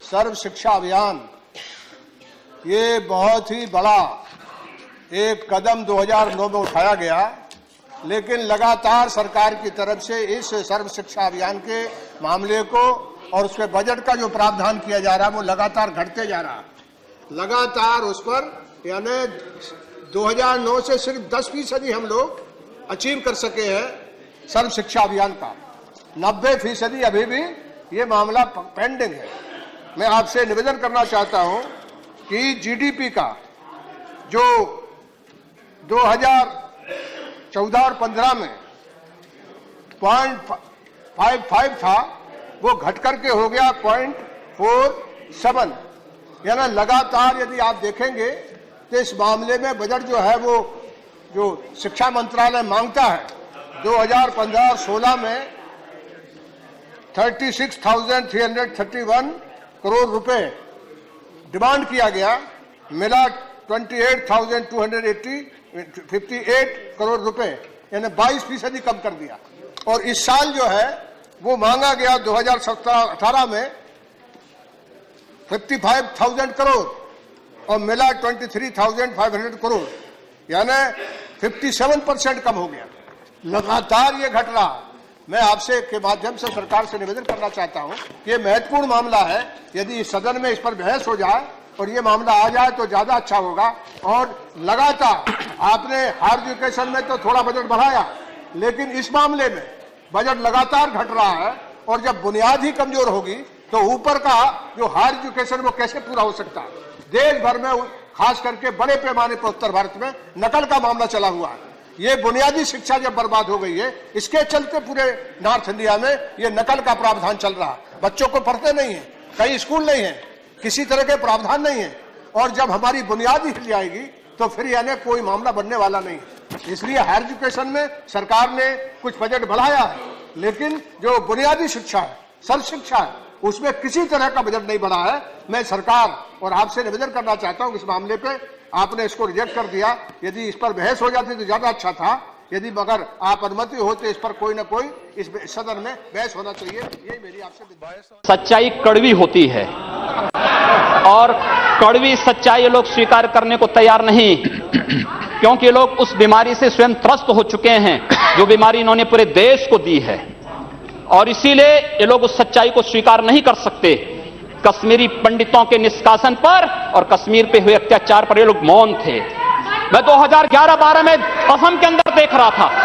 सर्व शिक्षा अभियान ये बहुत ही बड़ा एक कदम 2009 में उठाया गया, लेकिन लगातार सरकार की तरफ से इस सर्व शिक्षा अभियान के मामले को और उसके बजट का जो प्रावधान किया जा रहा है वो लगातार घटते जा रहा है। लगातार उस पर यानी 2009 से सिर्फ 10% हम लोग अचीव कर सके हैं सर्व शिक्षा अभियान का। 90% अभी भी ये मामला पेंडिंग है। मैं आपसे निवेदन करना चाहता हूं कि जीडीपी का जो 2014 और 15 में 0.55 था वो घट करके हो गया 0.47। यानी लगातार यदि आप देखेंगे तो इस मामले में बजट जो है वो जो शिक्षा मंत्रालय मांगता है 2015 और 16 में 36,331 करोड़ रुपए डिमांड किया गया, मिला 28,258 करोड़ रुपए, यानी 22% कम कर दिया। और इस साल जो है वो मांगा गया 2017-18 में 55,000 करोड़ और मिला 23,500 करोड़, यानी 57% कम हो गया। लगातार ये घट रहा। मैं आपसे के माध्यम से सरकार से निवेदन करना चाहता हूं कि ये महत्वपूर्ण मामला है। यदि सदन में इस पर बहस हो जाए और ये मामला आ जाए तो ज्यादा अच्छा होगा। और लगातार आपने हायर एजुकेशन में तो थोड़ा बजट बढ़ाया, लेकिन इस मामले में बजट लगातार घट रहा है और जब बुनियाद ही कमजोर होगी तो ऊपर का जो हायर एजुकेशन वो कैसे पूरा हो सकता है। देश भर में खास करके बड़े पैमाने पर उत्तर भारत में नकल का मामला चला हुआ है। ये बुनियादी शिक्षा जब बर्बाद हो गई है, इसके चलते पूरे नॉर्थ इंडिया में ये नकल का प्रावधान चल रहा है। बच्चों को पढ़ते नहीं है, कई स्कूल नहीं है, किसी तरह के प्रावधान नहीं है। और जब हमारी बुनियादी हिल जाएगी तो फिर यानी कोई मामला बनने वाला नहीं है। इसलिए हायर एजुकेशन में सरकार ने कुछ बजट बढ़ाया है, लेकिन जो बुनियादी शिक्षा है, सर्व शिक्षा है, उसमें किसी तरह का बजट नहीं बढ़ा है। मैं सरकार और आपसे निवेदन करना चाहता हूं कि इस मामले पे आपने इसको रिजेक्ट कर दिया। यदि इस पर बहस हो जाती तो ज्यादा अच्छा था। यदि मगर आप अनुमति हो तो इस पर कोई ना कोई इस सदन में बहस होना चाहिए। यही मेरी आपसे। सच्चाई कड़वी होती है और कड़वी सच्चाई लोग स्वीकार करने को तैयार नहीं, क्योंकि लोग उस बीमारी से स्वयं त्रस्त हो चुके हैं जो बीमारी इन्होंने पूरे देश को दी है, और इसीलिए ये लोग उस सच्चाई को स्वीकार नहीं कर सकते। कश्मीरी पंडितों के निष्कासन पर और कश्मीर पे हुए अत्याचार पर ये लोग मौन थे। मैं 2011-12 में असम के अंदर देख रहा था,